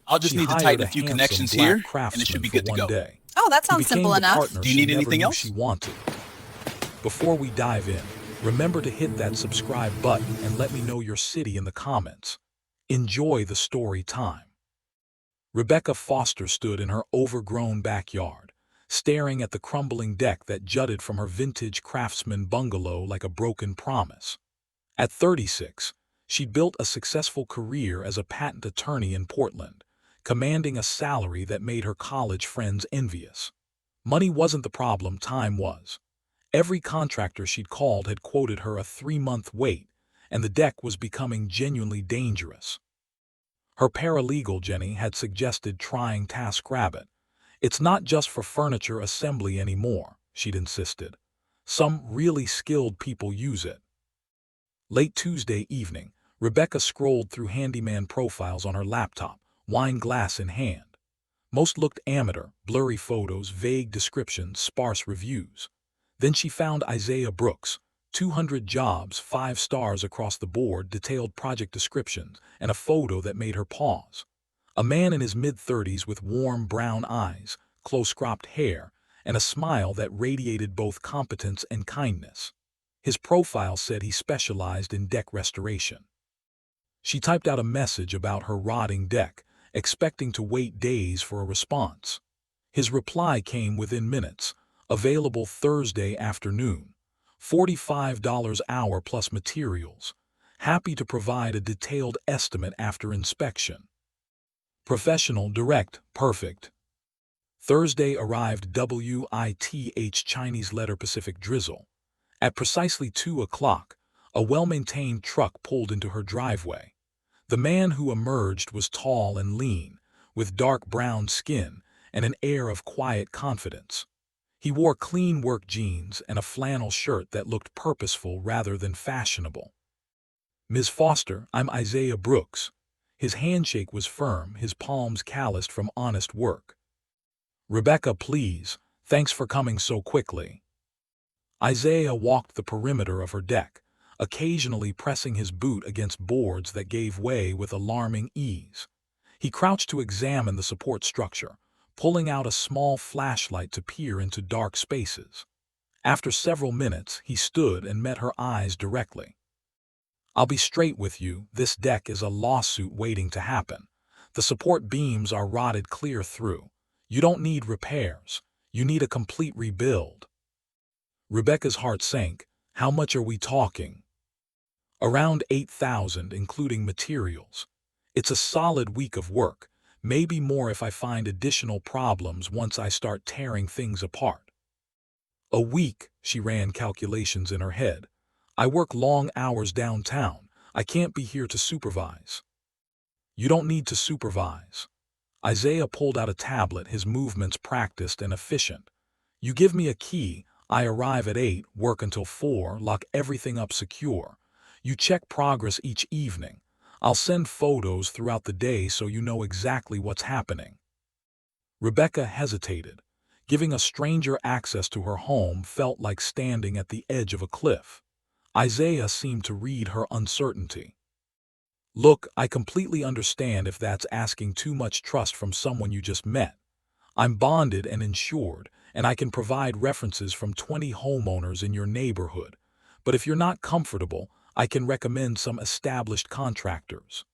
I'll just She need to hired tighten a a few handsome connections here, black and it should craftsman be for good to one go. day. Oh, that He sounds became simple the enough. partner Do you she need never anything knew she else? wanted. Before we dive in, remember to hit that subscribe button and let me know your city in the comments. Enjoy the story time. Rebecca Foster stood in her overgrown backyard, staring at the crumbling deck that jutted from her vintage Craftsman bungalow like a broken promise. At 36, she'd built a successful career as a patent attorney in Portland, commanding a salary that made her college friends envious. Money wasn't the problem, time was. Every contractor she'd called had quoted her a 3-month wait, and the deck was becoming genuinely dangerous. Her paralegal, Jenny, had suggested trying TaskRabbit. It's not just for furniture assembly anymore, she'd insisted. Some really skilled people use it. Late Tuesday evening, Rebecca scrolled through handyman profiles on her laptop, wine glass in hand. Most looked amateur, blurry photos, vague descriptions, sparse reviews. Then she found Isaiah Brooks, 200 jobs, 5 stars across the board, detailed project descriptions, and a photo that made her pause. A man in his mid-30s with warm brown eyes, close-cropped hair, and a smile that radiated both competence and kindness. His profile said he specialized in deck restoration. She typed out a message about her rotting deck, expecting to wait days for a response. His reply came within minutes, available Thursday afternoon, $45 hour plus materials, happy to provide a detailed estimate after inspection. Professional, direct, perfect. Thursday arrived WITH Chinese letter Pacific drizzle. At precisely 2 o'clock, a well-maintained truck pulled into her driveway. The man who emerged was tall and lean, with dark brown skin and an air of quiet confidence. He wore clean work jeans and a flannel shirt that looked purposeful rather than fashionable. "Ms. Foster, I'm Isaiah Brooks." His handshake was firm, his palms calloused from honest work. "Rebecca, please, thanks for coming so quickly." Isaiah walked the perimeter of her deck, occasionally pressing his boot against boards that gave way with alarming ease. He crouched to examine the support structure, pulling out a small flashlight to peer into dark spaces. After several minutes, he stood and met her eyes directly. "I'll be straight with you, this deck is a lawsuit waiting to happen. The support beams are rotted clear through. You don't need repairs. You need a complete rebuild." Rebecca's heart sank. "How much are we talking?" "Around 8,000, including materials. It's a solid week of work, maybe more if I find additional problems once I start tearing things apart." A week, she ran calculations in her head. "I work long hours downtown. I can't be here to supervise." "You don't need to supervise." Isaiah pulled out a tablet, his movements practiced and efficient. "You give me a key, I arrive at 8, work until 4, lock everything up secure. You check progress each evening. I'll send photos throughout the day so you know exactly what's happening." Rebecca hesitated. Giving a stranger access to her home felt like standing at the edge of a cliff. Isaiah seemed to read her uncertainty. "Look, I completely understand if that's asking too much trust from someone you just met. I'm bonded and insured, and I can provide references from 20 homeowners in your neighborhood. But if you're not comfortable, I can recommend some established contractors."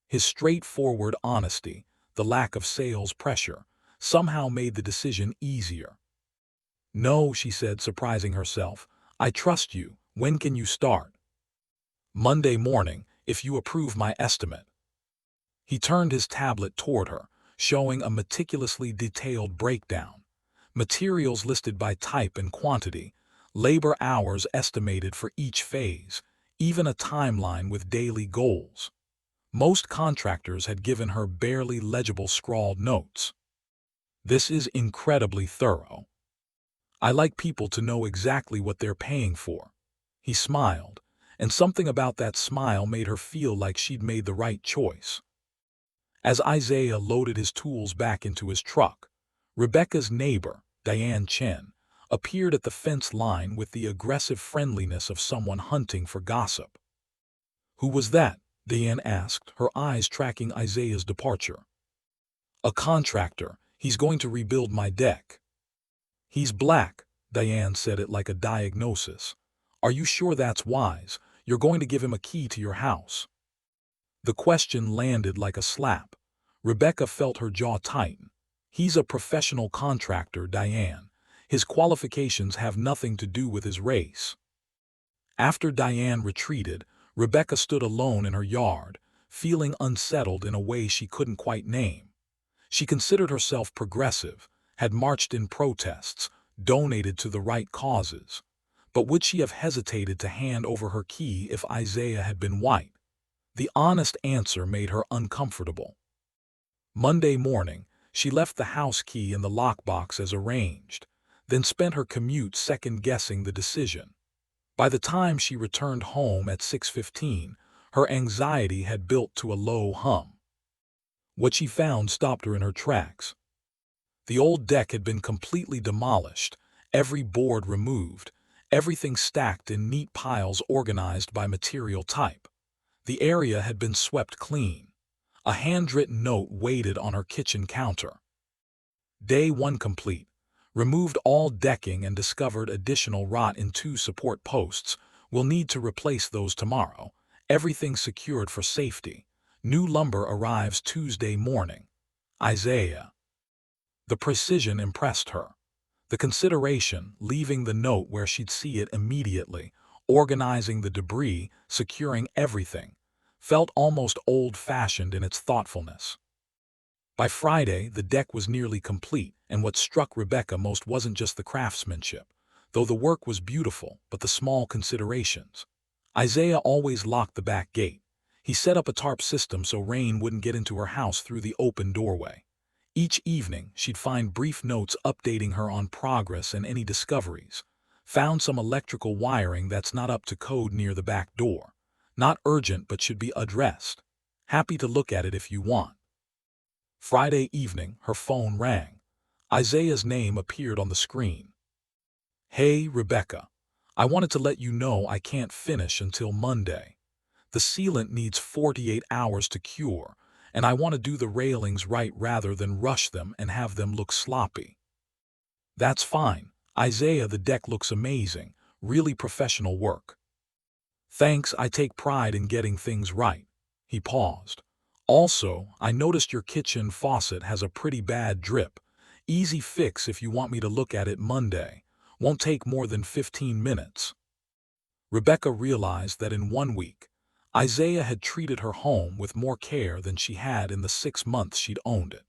His straightforward honesty, the lack of sales pressure, somehow made the decision easier. "No," she said, surprising herself. "I trust you. When can you start?" "Monday morning, if you approve my estimate." He turned his tablet toward her, showing a meticulously detailed breakdown. Materials listed by type and quantity, labor hours estimated for each phase, even a timeline with daily goals. Most contractors had given her barely legible scrawled notes. "This is incredibly thorough. I like people to know exactly what they're paying for." He smiled, and something about that smile made her feel like she'd made the right choice. As Isaiah loaded his tools back into his truck, Rebecca's neighbor, Diane Chen, appeared at the fence line with the aggressive friendliness of someone hunting for gossip. "Who was that?" Diane asked, her eyes tracking Isaiah's departure. A contractor. He's going to rebuild my deck. He's black, Diane said it like a diagnosis. Are you sure that's wise? You're going to give him a key to your house. The question landed like a slap. Rebecca felt her jaw tighten. He's a professional contractor, Diane. His qualifications have nothing to do with his race. After Diane retreated, Rebecca stood alone in her yard, feeling unsettled in a way she couldn't quite name. She considered herself progressive, had marched in protests, donated to the right causes. But would she have hesitated to hand over her key if Isaiah had been white? The honest answer made her uncomfortable. Monday morning, she left the house key in the lockbox as arranged, then spent her commute second-guessing the decision. By the time she returned home at 6:15, her anxiety had built to a low hum. What she found stopped her in her tracks. The old deck had been completely demolished, every board removed, everything stacked in neat piles organized by material type. The area had been swept clean. A handwritten note waited on her kitchen counter. Day 1 complete. Removed all decking and discovered additional rot in 2 support posts. Will need to replace those tomorrow. Everything secured for safety. New lumber arrives Tuesday morning. Isaiah. The precision impressed her. The consideration, leaving the note where she'd see it immediately, organizing the debris, securing everything, felt almost old-fashioned in its thoughtfulness. By Friday, the deck was nearly complete, and what struck Rebecca most wasn't just the craftsmanship, though the work was beautiful, but the small considerations. Isaiah always locked the back gate. He set up a tarp system so rain wouldn't get into her house through the open doorway. Each evening, she'd find brief notes updating her on progress and any discoveries. Found some electrical wiring that's not up to code near the back door. Not urgent but should be addressed. Happy to look at it if you want. Friday evening, her phone rang. Isaiah's name appeared on the screen. Hey, Rebecca. I wanted to let you know I can't finish until Monday. The sealant needs 48 hours to cure, and I want to do the railings right rather than rush them and have them look sloppy. That's fine, Isaiah. The deck looks amazing, really professional work. Thanks, I take pride in getting things right. He paused. Also, I noticed your kitchen faucet has a pretty bad drip. Easy fix if you want me to look at it Monday. Won't take more than 15 minutes. Rebecca realized that in 1 week, Isaiah had treated her home with more care than she had in the 6 months she'd owned it.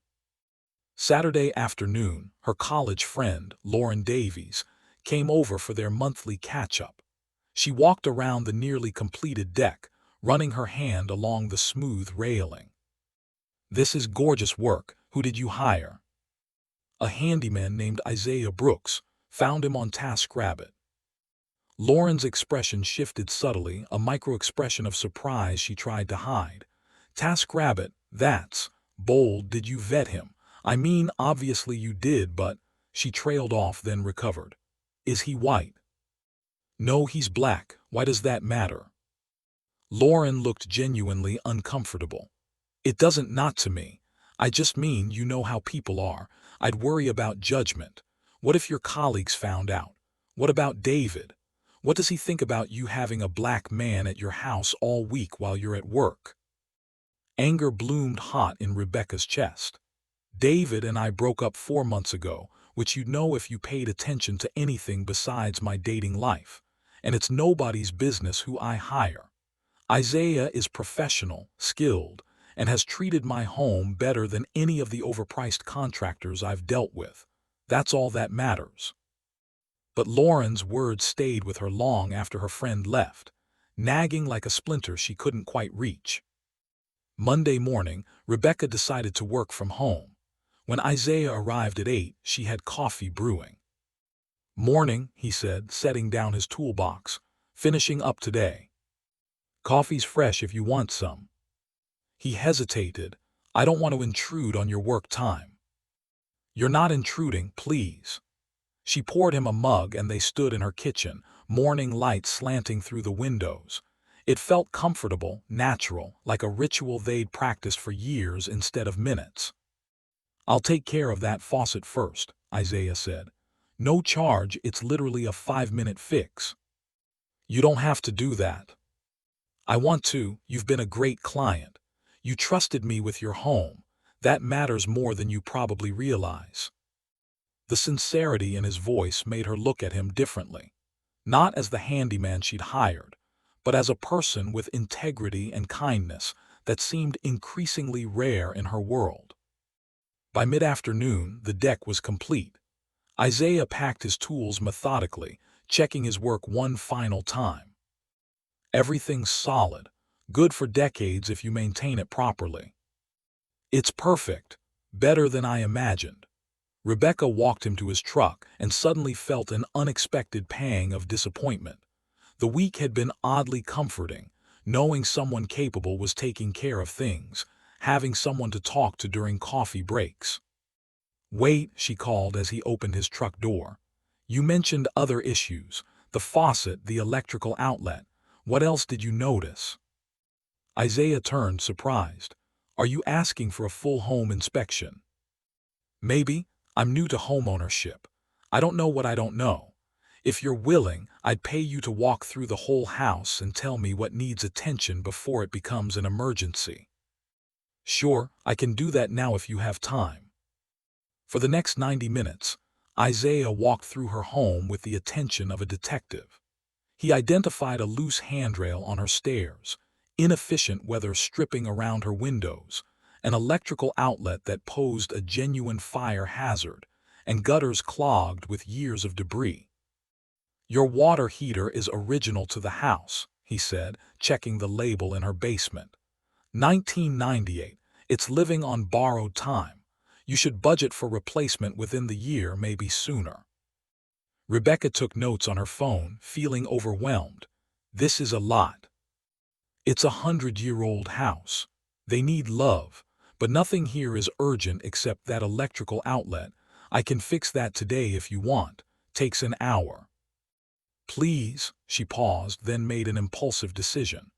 Saturday afternoon, her college friend, Lauren Davies, came over for their monthly catch-up. She walked around the nearly completed deck, running her hand along the smooth railing. This is gorgeous work. Who did you hire? A handyman named Isaiah Brooks. Found him on TaskRabbit. Lauren's expression shifted subtly, a micro-expression of surprise she tried to hide. TaskRabbit, that's bold. Did you vet him? I mean, obviously you did, but... She trailed off, then recovered. Is he white? No, he's black. Why does that matter? Lauren looked genuinely uncomfortable. It doesn't, not to me. I just mean, you know how people are. I'd worry about judgment. What if your colleagues found out? What about David? What does he think about you having a black man at your house all week while you're at work? Anger bloomed hot in Rebecca's chest. David and I broke up 4 months ago, which you'd know if you paid attention to anything besides my dating life. And it's nobody's business who I hire. Isaiah is professional, skilled, and has treated my home better than any of the overpriced contractors I've dealt with. That's all that matters. But Lauren's words stayed with her long after her friend left, nagging like a splinter she couldn't quite reach. Monday morning, Rebecca decided to work from home. When Isaiah arrived at 8, she had coffee brewing. Morning, he said, setting down his toolbox. Finishing up today. Coffee's fresh if you want some. He hesitated. I don't want to intrude on your work time. You're not intruding, please. She poured him a mug and they stood in her kitchen, morning light slanting through the windows. It felt comfortable, natural, like a ritual they'd practiced for years instead of minutes. I'll take care of that faucet first, Isaiah said. No charge, it's literally a 5-minute fix. You don't have to do that. I want to, you've been a great client. You trusted me with your home. That matters more than you probably realize. The sincerity in his voice made her look at him differently, not as the handyman she'd hired, but as a person with integrity and kindness that seemed increasingly rare in her world. By mid-afternoon, the deck was complete. Isaiah packed his tools methodically, checking his work one final time. Everything's solid, good for decades if you maintain it properly. It's perfect, better than I imagined. Rebecca walked him to his truck and suddenly felt an unexpected pang of disappointment. The week had been oddly comforting, knowing someone capable was taking care of things, having someone to talk to during coffee breaks. Wait, she called as he opened his truck door. You mentioned other issues, the faucet, the electrical outlet. What else did you notice? Isaiah turned, surprised. Are you asking for a full home inspection? Maybe. I'm new to homeownership. I don't know what I don't know. If you're willing, I'd pay you to walk through the whole house and tell me what needs attention before it becomes an emergency. Sure, I can do that now if you have time. For the next 90 minutes, Isaiah walked through her home with the attention of a detective. He identified a loose handrail on her stairs, inefficient weather stripping around her windows, an electrical outlet that posed a genuine fire hazard, and gutters clogged with years of debris. Your water heater is original to the house, he said, checking the label in her basement. 1998, it's living on borrowed time. You should budget for replacement within the year, maybe sooner. Rebecca took notes on her phone, feeling overwhelmed. This is a lot. It's a 100-year-old house. They need love, but nothing here is urgent except that electrical outlet. I can fix that today if you want. Takes an hour. Please, she paused, then made an impulsive decision.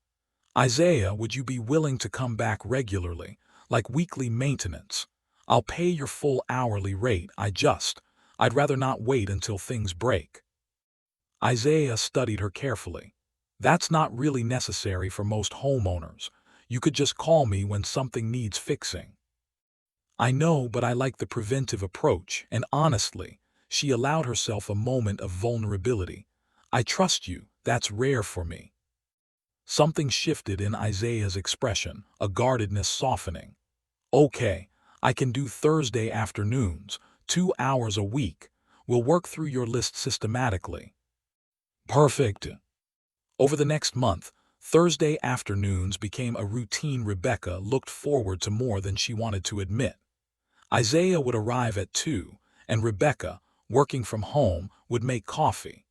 Isaiah, would you be willing to come back regularly, like weekly maintenance? I'll pay your full hourly rate, I'd rather not wait until things break. Isaiah studied her carefully. That's not really necessary for most homeowners. You could just call me when something needs fixing. I know, but I like the preventive approach, and honestly, she allowed herself a moment of vulnerability. I trust you, that's rare for me. Something shifted in Isaiah's expression, a guardedness softening. Okay, I can do Thursday afternoons, 2 hours a week. We'll work through your list systematically. Perfect. Over the next month, Thursday afternoons became a routine Rebecca looked forward to more than she wanted to admit. Isaiah would arrive at 2, and Rebecca, working from home, would make coffee.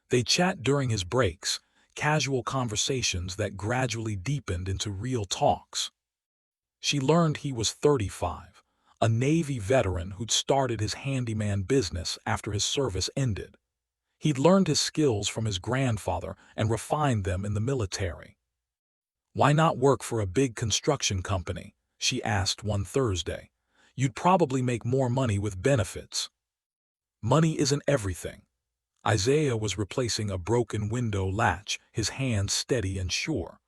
They'd chat during his breaks, casual conversations that gradually deepened into real talks. She learned he was 35, a Navy veteran who'd started his handyman business after his service ended. He'd learned his skills from his grandfather and refined them in the military. Why not work for a big construction company? She asked one Thursday. You'd probably make more money with benefits. Money isn't everything. Isaiah was replacing a broken window latch, his hands steady and sure.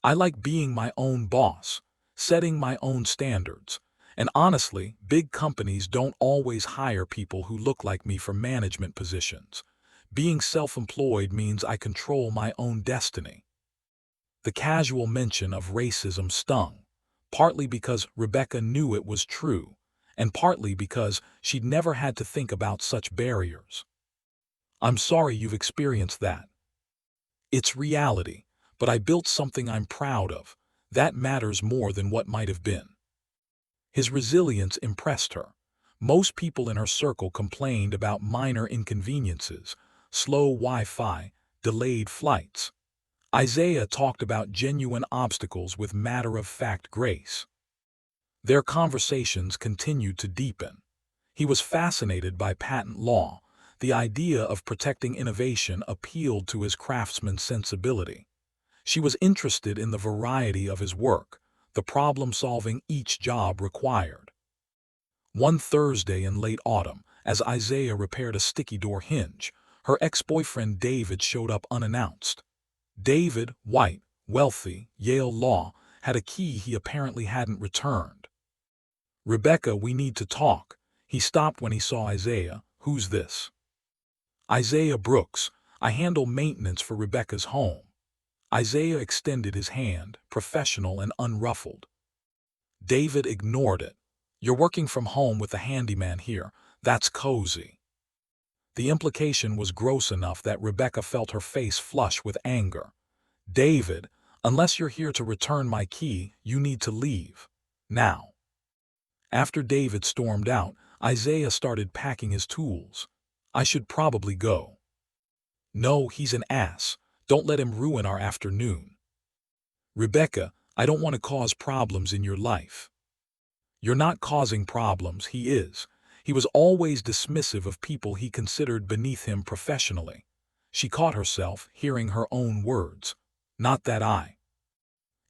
I like being my own boss, setting my own standards. And honestly, big companies don't always hire people who look like me for management positions. Being self-employed means I control my own destiny. The casual mention of racism stung, partly because Rebecca knew it was true, and partly because she'd never had to think about such barriers. I'm sorry you've experienced that. It's reality, but I built something I'm proud of. That matters more than what might have been. His resilience impressed her. Most people in her circle complained about minor inconveniences, slow Wi-Fi, delayed flights. Isaiah talked about genuine obstacles with matter-of-fact grace. Their conversations continued to deepen. He was fascinated by patent law. The idea of protecting innovation appealed to his craftsman sensibility. She was interested in the variety of his work, the problem-solving each job required. One Thursday in late autumn, as Isaiah repaired a sticky door hinge, her ex-boyfriend David showed up unannounced. David, white, wealthy, Yale Law, had a key he apparently hadn't returned. "Rebecca, we need to talk." He stopped when he saw Isaiah. "Who's this?" "Isaiah Brooks. I handle maintenance for Rebecca's home." Isaiah extended his hand, professional and unruffled. David ignored it. "You're working from home with a handyman here. That's cozy." The implication was gross enough that Rebecca felt her face flush with anger. "David, unless you're here to return my key, you need to leave. Now." After David stormed out, Isaiah started packing his tools. "I should probably go." "No, he's an ass. Don't let him ruin our afternoon." "Rebecca, I don't want to cause problems in your life." "You're not causing problems, he is." He was always dismissive of people he considered beneath him professionally. She caught herself hearing her own words. "Not that I."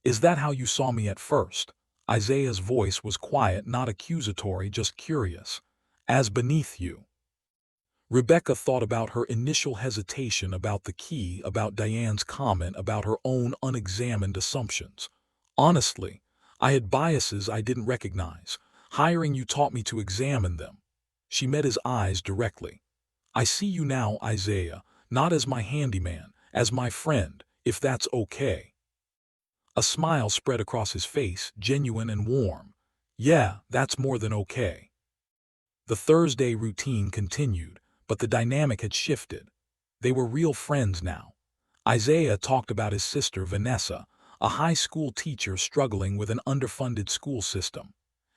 "Is that how you saw me at first?" Isaiah's voice was quiet, not accusatory, just curious. "As beneath you." Rebecca thought about her initial hesitation about the key, about Diane's comment, about her own unexamined assumptions. "Honestly, I had biases I didn't recognize. Hiring you taught me to examine them." She met his eyes directly. "I see you now, Isaiah, not as my handyman, as my friend, if that's okay." A smile spread across his face, genuine and warm. "Yeah, that's more than okay." The Thursday routine continued, but the dynamic had shifted. They were real friends now. Isaiah talked about his sister Vanessa, a high school teacher struggling with an underfunded school system.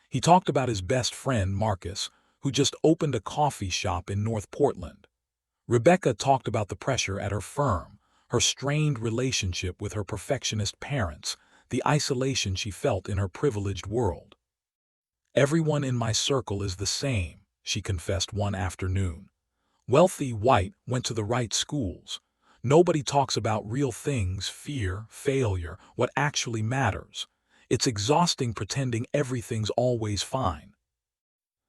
He talked about his best friend Marcus, who just opened a coffee shop in North Portland. Rebecca talked about the pressure at her firm, her strained relationship with her perfectionist parents, the isolation she felt in her privileged world. "Everyone in my circle is the same," she confessed one afternoon. "Wealthy, white, went to the right schools. Nobody talks about real things, fear, failure, what actually matters. It's exhausting pretending everything's always fine."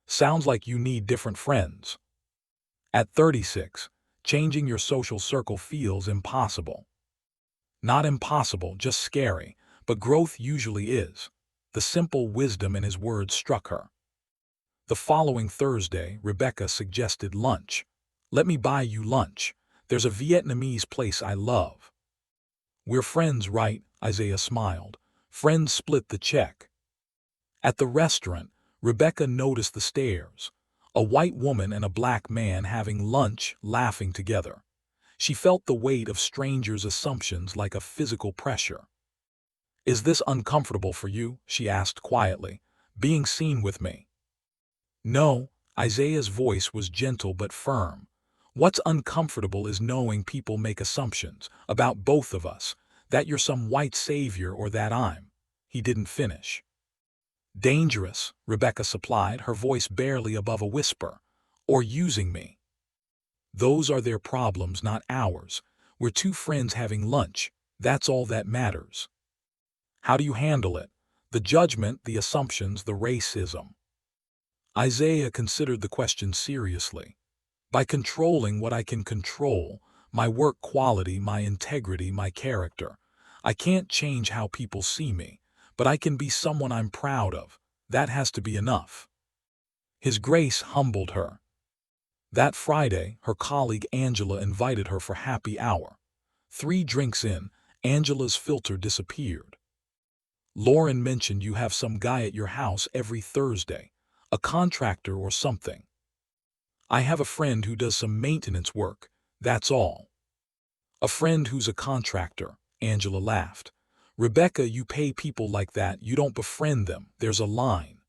"Sounds like you need different friends." At 36, changing your social circle feels impossible. Not impossible, just scary, but growth usually is. The simple wisdom in his words struck her. The following Thursday, Rebecca suggested lunch. "Let me buy you lunch. There's a Vietnamese place I love." "We're friends, right?" Isaiah smiled. "Friends split the check." At the restaurant, Rebecca noticed the stares. A white woman and a black man having lunch, laughing together. She felt the weight of strangers' assumptions like a physical pressure. "Is this uncomfortable for you?" she asked quietly. "Being seen with me?" "No." Isaiah's voice was gentle but firm. "What's uncomfortable is knowing people make assumptions about both of us, that you're some white savior or that I'm—" He didn't finish. "Dangerous," Rebecca supplied, her voice barely above a whisper. "Or using me." "Those are their problems, not ours. We're two friends having lunch. That's all that matters." "How do you handle it? The judgment, the assumptions, the racism?" Isaiah considered the question seriously. "By controlling what I can control, my work quality, my integrity, my character. I can't change how people see me, but I can be someone I'm proud of. That has to be enough." His grace humbled her. That Friday, her colleague Angela invited her for happy hour. 3 drinks in, Angela's filter disappeared. "Lauren mentioned you have some guy at your house every Thursday. A contractor or something." "I have a friend who does some maintenance work, that's all." "A friend who's a contractor," Angela laughed. "Rebecca, you pay people like that, you don't befriend them, there's a line."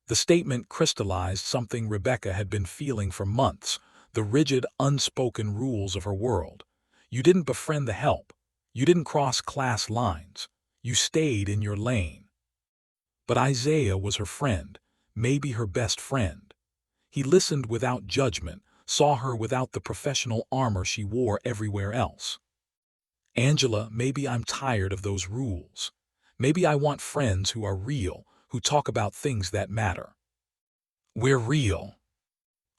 The statement crystallized something Rebecca had been feeling for months, the rigid, unspoken rules of her world. You didn't befriend the help. You didn't cross class lines. You stayed in your lane. But Isaiah was her friend, maybe her best friend. He listened without judgment, saw her without the professional armor she wore everywhere else. "Angela, maybe I'm tired of those rules. Maybe I want friends who are real, who talk about things that matter." We're real.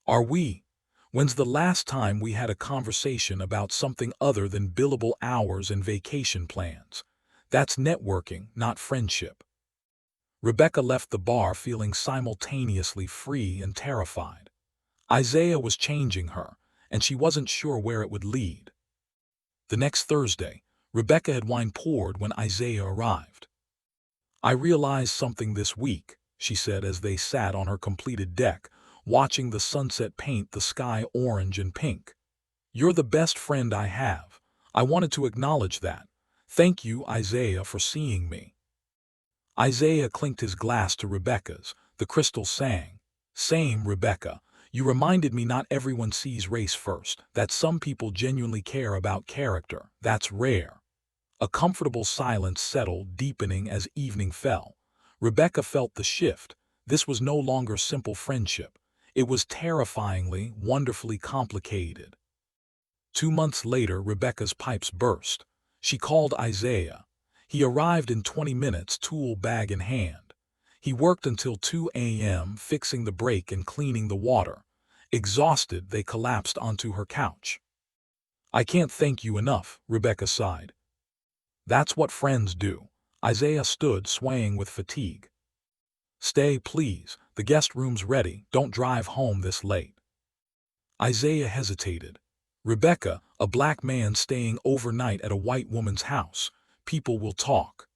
Are we? When's the last time we had a conversation about something other than billable hours and vacation plans? That's networking, not friendship. Rebecca left the bar feeling simultaneously free and terrified. Isaiah was changing her, and she wasn't sure where it would lead. The next Thursday, Rebecca had wine poured when Isaiah arrived. "I realized something this week," she said as they sat on her completed deck, watching the sunset paint the sky orange and pink. "You're the best friend I have. I wanted to acknowledge that. Thank you, Isaiah, for seeing me." Isaiah clinked his glass to Rebecca's. The crystal sang. "Same, Rebecca. You reminded me not everyone sees race first, that some people genuinely care about character. That's rare." A comfortable silence settled, deepening as evening fell. Rebecca felt the shift. This was no longer simple friendship. It was terrifyingly, wonderfully complicated. 2 months later, Rebecca's pipes burst. She called Isaiah. He arrived in 20 minutes, tool bag in hand. He worked until 2 a.m., fixing the break and cleaning the water. Exhausted, they collapsed onto her couch. "I can't thank you enough," Rebecca sighed. "That's what friends do." Isaiah stood, swaying with fatigue. "Stay, please. The guest room's ready. Don't drive home this late." Isaiah hesitated. "Rebecca, a black man staying overnight at a white woman's house. People will talk."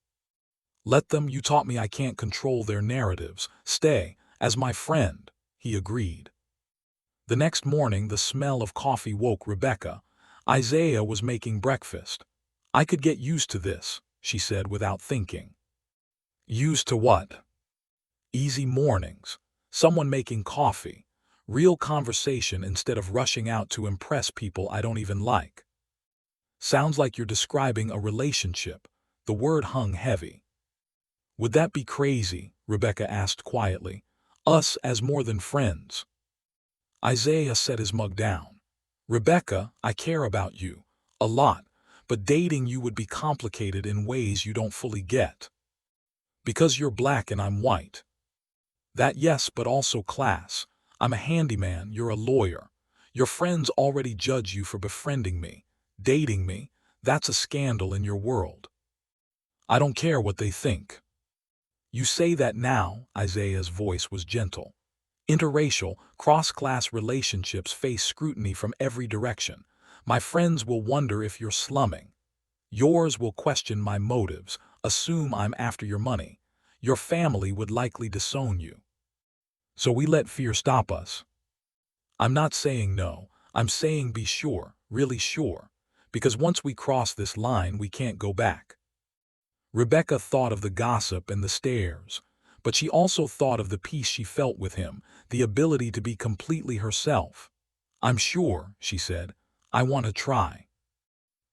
"Let them. You taught me I can't control their narratives. Stay, as my friend," he agreed. The next morning, the smell of coffee woke Rebecca. Isaiah was making breakfast. "I could get used to this," she said without thinking. "Used to what?" "Easy mornings. Someone making coffee. Real conversation instead of rushing out to impress people I don't even like." "Sounds like you're describing a relationship." The word hung heavy. "Would that be crazy?" Rebecca asked quietly. "Us as more than friends?" Isaiah set his mug down. "Rebecca, I care about you. A lot. But dating you would be complicated in ways you don't fully get. Because you're black and I'm white." "That, yes, but also class. I'm a handyman, you're a lawyer. Your friends already judge you for befriending me. Dating me, that's a scandal in your world." "I don't care what they think." "You say that now," Isaiah's voice was gentle. "Interracial, cross-class relationships face scrutiny from every direction. My friends will wonder if you're slumming. Yours will question my motives, assume I'm after your money. Your family would likely disown you. So we let fear stop us." "I'm not saying no. I'm saying be sure, really sure. Because once we cross this line, we can't go back." Rebecca thought of the gossip and the stares. But she also thought of the peace she felt with him, the ability to be completely herself. "I'm sure," she said. "I want to try."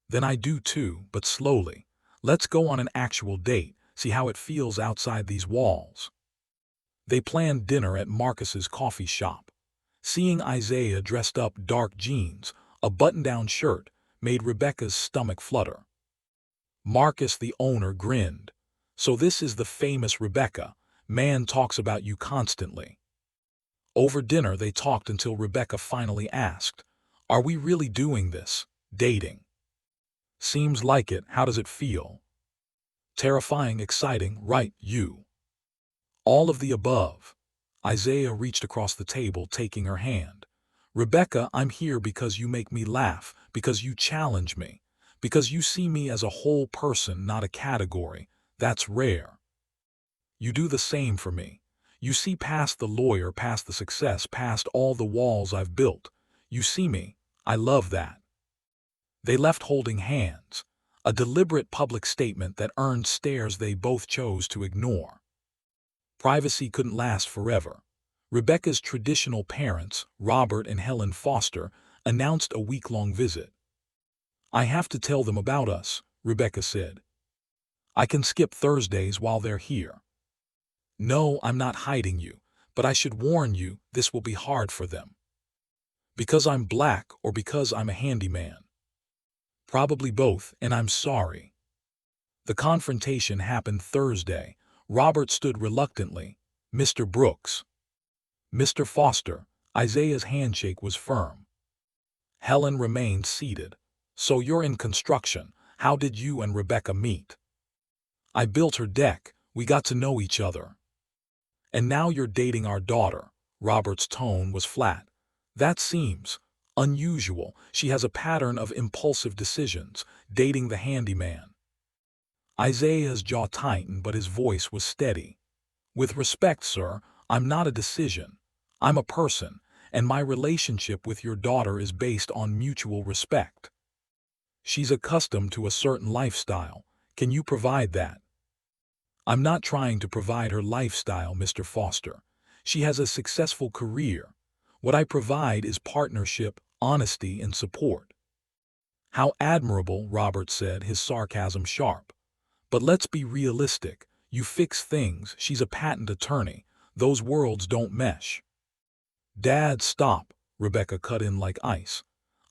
"Then I do too, but slowly. Let's go on an actual date, see how it feels outside these walls." They planned dinner at Marcus's coffee shop. Seeing Isaiah dressed up dark jeans, a button-down shirt, made Rebecca's stomach flutter. Marcus, the owner, grinned. "So this is the famous Rebecca. Man talks about you constantly." Over dinner they talked until Rebecca finally asked, "Are we really doing this? Dating?" "Seems like it. How does it feel?" "Terrifying, exciting, right, you?" "All of the above." Isaiah reached across the table, taking her hand. "Rebecca, I'm here because you make me laugh, because you challenge me, because you see me as a whole person, not a category. That's rare. You do the same for me. You see past the lawyer, past the success, past all the walls I've built. You see me. I love that." They left holding hands, a deliberate public statement that earned stares they both chose to ignore. Privacy couldn't last forever. Rebecca's traditional parents, Robert and Helen Foster, announced a week-long visit. "I have to tell them about us," Rebecca said. "I can skip Thursdays while they're here." "No, I'm not hiding you, but I should warn you, this will be hard for them." "Because I'm black or because I'm a handyman?" "Probably both, and I'm sorry." The confrontation happened Thursday. Robert stood reluctantly. "Mr. Brooks." Mr. Foster, Isaiah's handshake was firm. Helen remained seated. So you're in construction. How did you and Rebecca meet? I built her deck. We got to know each other. And now you're dating our daughter. Robert's tone was flat. That seems unusual. She has a pattern of impulsive decisions, dating the handyman. Isaiah's jaw tightened, but his voice was steady. With respect, sir, I'm not a decision. I'm a person, and my relationship with your daughter is based on mutual respect. She's accustomed to a certain lifestyle. Can you provide that? I'm not trying to provide her lifestyle, Mr. Foster. She has a successful career. What I provide is partnership, honesty, and support. How admirable, Robert said, his sarcasm sharp. But let's be realistic. You fix things. She's a patent attorney. Those worlds don't mesh. Dad, stop, Rebecca cut in like ice.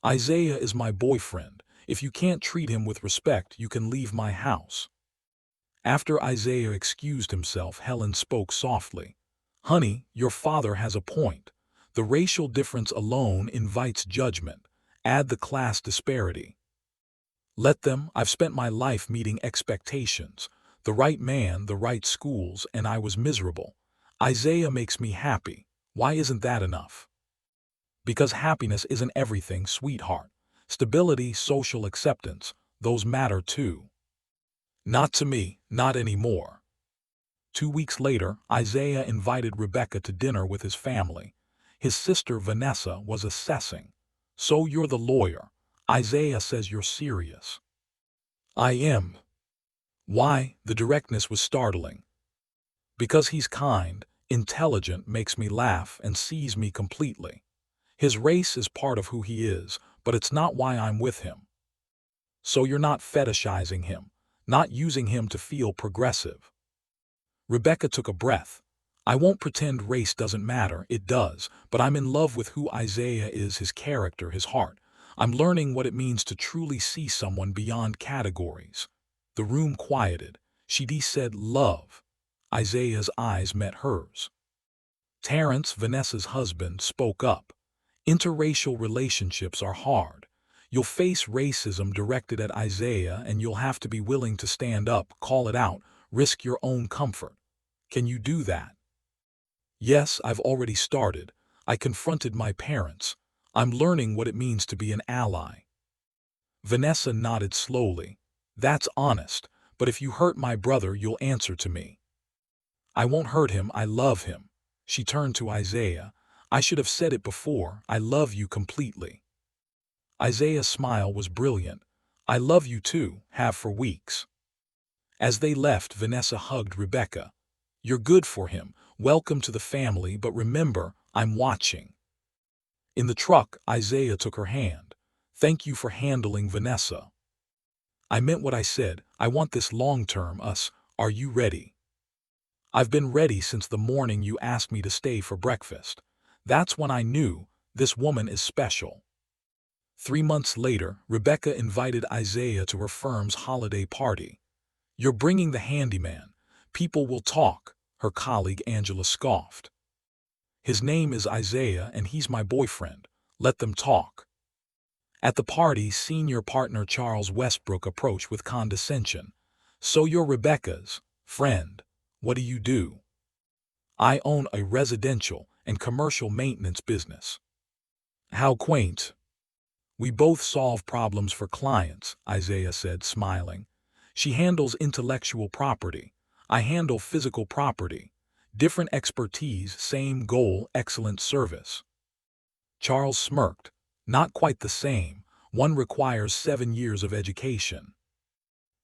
Isaiah is my boyfriend. If you can't treat him with respect, you can leave my house. After Isaiah excused himself, Helen spoke softly. Honey, your father has a point. The racial difference alone invites judgment. Add the class disparity. Let them. I've spent my life meeting expectations. The right man, the right schools, and I was miserable. Isaiah makes me happy. Why isn't that enough? Because happiness isn't everything, sweetheart. Stability, social acceptance, those matter too. Not to me, not anymore. 2 weeks later, Isaiah invited Rebecca to dinner with his family. His sister Vanessa was assessing. So you're the lawyer. Isaiah says you're serious. I am. Why? The directness was startling. Because he's kind, intelligent, makes me laugh, and sees me completely. His race is part of who he is, but it's not why I'm with him. So you're not fetishizing him, not using him to feel progressive. Rebecca took a breath. I won't pretend race doesn't matter, it does, but I'm in love with who Isaiah is, his character, his heart. I'm learning what it means to truly see someone beyond categories. The room quieted. She said, love. Isaiah's eyes met hers. Terrence, Vanessa's husband, spoke up. Interracial relationships are hard. You'll face racism directed at Isaiah, and you'll have to be willing to stand up, call it out, risk your own comfort. Can you do that? Yes, I've already started. I confronted my parents. I'm learning what it means to be an ally. Vanessa nodded slowly. That's honest, but if you hurt my brother, you'll answer to me. I won't hurt him, I love him. She turned to Isaiah. I should have said it before, I love you completely. Isaiah's smile was brilliant. I love you too, have for weeks. As they left, Vanessa hugged Rebecca. You're good for him, welcome to the family, but remember, I'm watching. In the truck, Isaiah took her hand. Thank you for handling Vanessa. I meant what I said. I want this long-term, us. Are you ready? I've been ready since the morning you asked me to stay for breakfast. That's when I knew this woman is special. 3 months later, Rebecca invited Isaiah to her firm's holiday party. You're bringing the handyman. People will talk, her colleague Angela scoffed. His name is Isaiah and he's my boyfriend. Let them talk. At the party, senior partner Charles Westbrook approached with condescension. So you're Rebecca's friend. What do you do? I own a residential and commercial maintenance business. How quaint. We both solve problems for clients, Isaiah said, smiling. She handles intellectual property. I handle physical property. Different expertise, same goal, excellent service. Charles smirked. Not quite the same. One requires 7 years of education.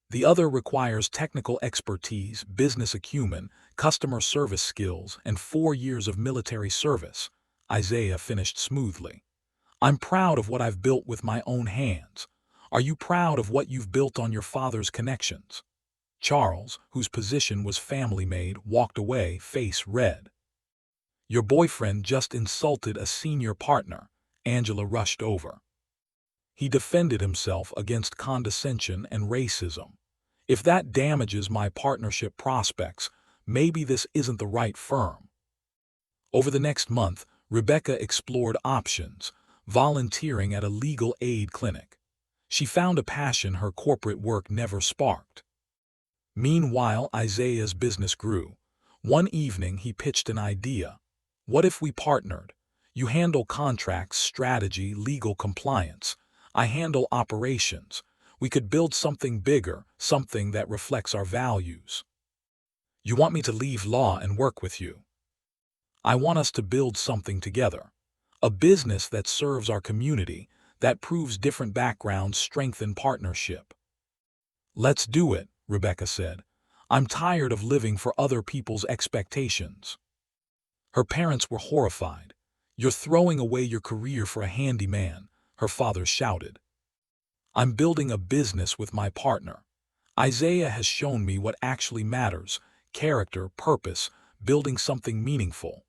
The other requires technical expertise, business acumen, customer service skills, and 4 years of military service. Isaiah finished smoothly. I'm proud of what I've built with my own hands. Are you proud of what you've built on your father's connections? Charles, whose position was family-made, walked away, face red. Your boyfriend just insulted a senior partner. Angela rushed over. He defended himself against condescension and racism. If that damages my partnership prospects, maybe this isn't the right firm. Over the next month, Rebecca explored options, volunteering at a legal aid clinic. She found a passion her corporate work never sparked. Meanwhile, Isaiah's business grew. One evening, he pitched an idea. What if we partnered? You handle contracts, strategy, legal compliance. I handle operations. We could build something bigger, something that reflects our values. You want me to leave law and work with you? I want us to build something together. A business that serves our community, that proves different backgrounds strengthen partnership. Let's do it, Rebecca said. I'm tired of living for other people's expectations. Her parents were horrified. You're throwing away your career for a handyman, her father shouted. I'm building a business with my partner. Isaiah has shown me what actually matters: character, purpose, building something meaningful.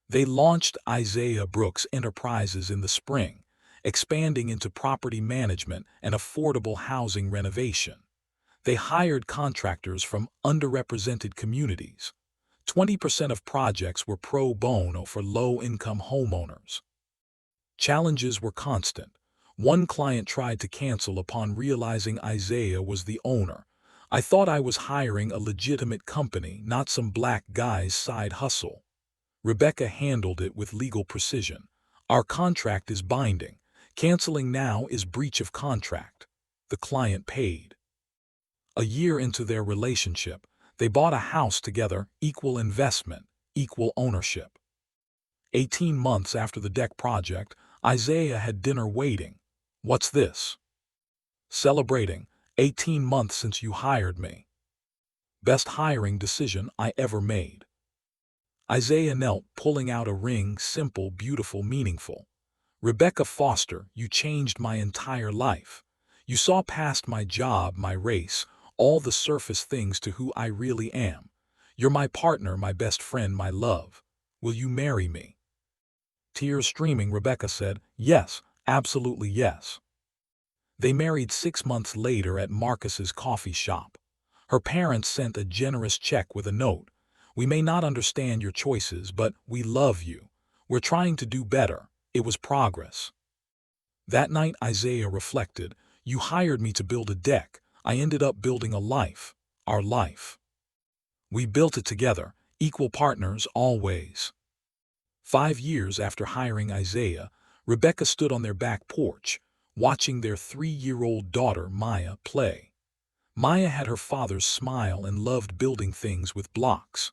They launched Isaiah Brooks Enterprises in the spring, expanding into property management and affordable housing renovation. They hired contractors from underrepresented communities. 20% of projects were pro bono for low-income homeowners. Challenges were constant. One client tried to cancel upon realizing Isaiah was the owner. I thought I was hiring a legitimate company, not some black guy's side hustle. Rebecca handled it with legal precision. Our contract is binding. Canceling now is breach of contract. The client paid. A year into their relationship, they bought a house together, equal investment, equal ownership. 18 months after the deck project, Isaiah had dinner waiting. What's this? Celebrating, 18 months since you hired me. Best hiring decision I ever made. Isaiah knelt, pulling out a ring, simple, beautiful, meaningful. Rebecca Foster, you changed my entire life. You saw past my job, my race, all the surface things to who I really am. You're my partner, my best friend, my love. Will you marry me? Tears streaming, Rebecca said, yes, absolutely yes. They married 6 months later at Marcus's coffee shop. Her parents sent a generous check with a note. We may not understand your choices, but we love you. We're trying to do better. It was progress. That night, Isaiah reflected, you hired me to build a deck. I ended up building a life. Our life. We built it together, equal partners always. 5 years after hiring Isaiah, Rebecca stood on their back porch, watching their 3-year-old daughter Maya play. Maya had her father's smile and loved building things with blocks.